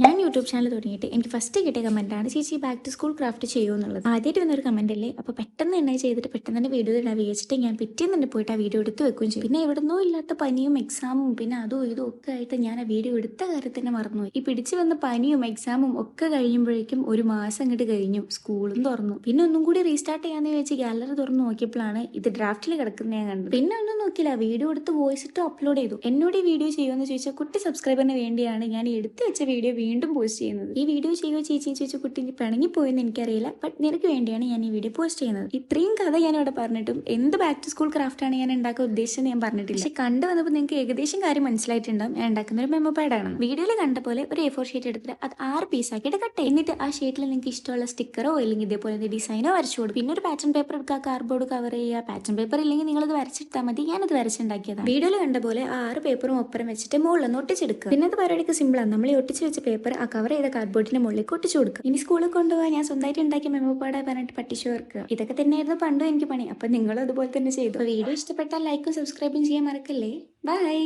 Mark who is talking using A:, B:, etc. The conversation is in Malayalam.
A: ഞാൻ യൂട്യൂബ് ചാനൽ തുടങ്ങിയിട്ട് എനിക്ക് ഫസ്റ്റ് കിട്ടിയ കമൻറ്റാണ് ചേച്ചി ബാക്ക് ടു സ്കൂൾ ക്രാഫ്റ്റ് ചെയ്യുമോ എന്നുള്ളത്. ആദ്യമായിട്ട് വന്നൊരു കമന്റ് അല്ലേ, അപ്പോൾ പെട്ടെന്ന് തന്നെ ചെയ്തിട്ട് പെട്ടെന്ന് തന്നെ വീഡിയോ ഇടാൻ വിചാരിച്ചിട്ട് ഞാൻ പിറ്റേന്ന് തന്നെ പോയിട്ട് ആ വീഡിയോ എടുത്ത് വെക്കുകയും ചെയ്യും. പിന്നെ എവിടുന്നോ ഇല്ലാത്ത പനിയും എക്സാമും പിന്നെ അതും ഇതും ഒക്കെ ആയിട്ട് ഞാൻ ആ വീഡിയോ എടുത്ത കാര്യത്തിന് മറന്നുപോയി. ഈ പിടിച്ചു വന്ന പനിയും എക്സാമും ഒക്കെ കഴിയുമ്പോഴേക്കും ഒരു മാസം അങ്ങോട്ട് കഴിഞ്ഞു, സ്കൂളും തുറന്നു. പിന്നെ ഒന്നും കൂടി റീസ്റ്റാർട്ട് ചെയ്യാന്ന് വെച്ച് ഗാലറി തുറന്ന് നോക്കിയപ്പോഴാണ് ഇത് ഡ്രാഫ്റ്റിൽ കിടക്കുന്ന ഞാൻ കണ്ടത്. പിന്നെ ഒന്നും നോക്കില്ല, വീഡിയോ എടുത്ത് വോയിസ് ഇട്ട് അപ്ലോഡ് ചെയ്തു. എന്നോട് ഈ വീഡിയോ ചെയ്യുമെന്ന് ചോദിച്ചാൽ കുട്ടി സബ്സ്ക്രൈബറിന് വേണ്ടിയാണ് ഞാൻ എടുത്ത് വെച്ച വീഡിയോ വീണ്ടും പോസ്റ്റ് ചെയ്യുന്നത്. ഈ വീഡിയോ ചെയ്യുക ചേച്ചി ചേച്ചി കുട്ടി പിണങ്ങിപ്പോയെന്ന് എനിക്കറിയില്ല, ബട്ട് നിനക്ക് വേണ്ടിയാണ് ഞാൻ ഈ വീഡിയോ പോസ്റ്റ് ചെയ്യുന്നത്. ഇത്രയും കഥ ഞാൻ ഇവിടെ പറഞ്ഞിട്ടും എന്ത് ബാക്ക് ടു സ്കൂൾ ക്രാഫ്റ്റ് ആണ് ഞാൻ ഉണ്ടാക്കാൻ ഉദ്ദേശിച്ചത് ഞാൻ പറഞ്ഞിട്ടില്ല. പക്ഷെ കണ്ടു വന്നപ്പോൾ നിങ്ങൾക്ക് ഏകദേശം കാര്യം മനസ്സിലായിട്ടുണ്ടാവും ഞാൻ ഉണ്ടാക്കുന്ന ഒരു മെമ്മോ പാഡ് ആണ്. വീഡിയോയിൽ കണ്ട പോലെ ഒരു A4 ഷീറ്റ് എടുത്തിട്ട് അത് 6 പീസ് ആക്കിയിട്ട് കട്ട് ചെയ്യും. എന്നിട്ട് ആ ഷീറ്റിൽ നിങ്ങൾക്ക് ഇഷ്ടമുള്ള സ്റ്റിക്കറോ അല്ലെങ്കിൽ ഇതേപോലെ ഡിസൈനോ വരച്ചു കൊടുക്കും. പിന്നെ ഒരു പാറ്റേൺ പേപ്പർ എടുക്കുക, കാർഡ്ബോർഡ് കവർ ചെയ്യുക. പാറ്റേൺ പേപ്പർ ഇല്ലെങ്കിൽ നിങ്ങളത് വരച്ചിട്ടാൽ മതി, ഞാനത് വരച്ചുണ്ടാക്കിയതാണ്. വീഡിയോയിൽ കണ്ട പോലെ ആ 6 പേപ്പറും ഒപ്പരം വെച്ചിട്ട് മുകളിൽ ഒട്ടിച്ചെടുക്കുക. പിന്നെ അത് പരിപാടിക്ക് സിമ്പിളാണ്. നമ്മൾ ഈ ഒട്ടിച്ച് വെച്ച പേപ്പർ ആ കവർ ചെയ്ത കാർഡ്ബോർഡിന്റെ മുകളിലേക്ക് ഒട്ടിച്ചു കൊടുക്കുക. ഇനി സ്കൂളിൽ കൊണ്ടുപോകാൻ ഞാൻ സ്വന്തമായിട്ട് ഉണ്ടാക്കിയ മെമ്മോ പാഡ് പറഞ്ഞിട്ട് പട്ടിച്ചു വെക്കുക. ഇതൊക്കെ തന്നെയായിരുന്നു പണ്ടും എനിക്ക് പണി. അപ്പൊ നിങ്ങളും അതുപോലെ തന്നെ ചെയ്തു. വീഡിയോ ഇഷ്ടപ്പെട്ടാൽ ലൈക്കും സബ്സ്ക്രൈബും ചെയ്യാൻ മറക്കല്ലേ. ബൈ.